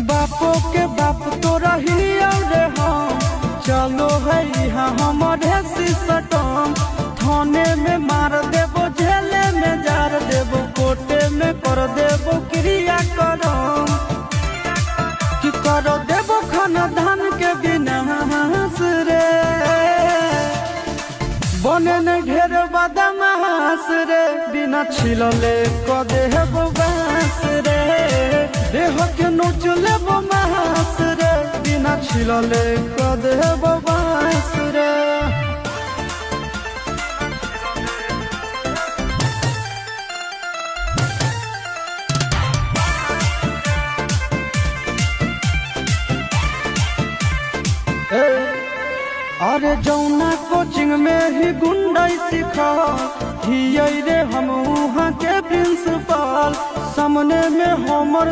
बापो के बाप तो रही रे हम चलो है यहाँ हमारे सिस्टम थाने में मार देबो झेले में जार देबो कोटे में कर देबो क्रिया करम कि कर देबो खाना धान के विनाश रे बने ने ढेर बदमाश रे बिना छिलले क देबो बांस रे देह के नोच लेबो मांस रे बिना छिलले क देबो बांस रे। अरे जौना कोचिंग में ही गुंडाई सिखा रे हम वहाँ के प्रिंसिपल सामने में हमर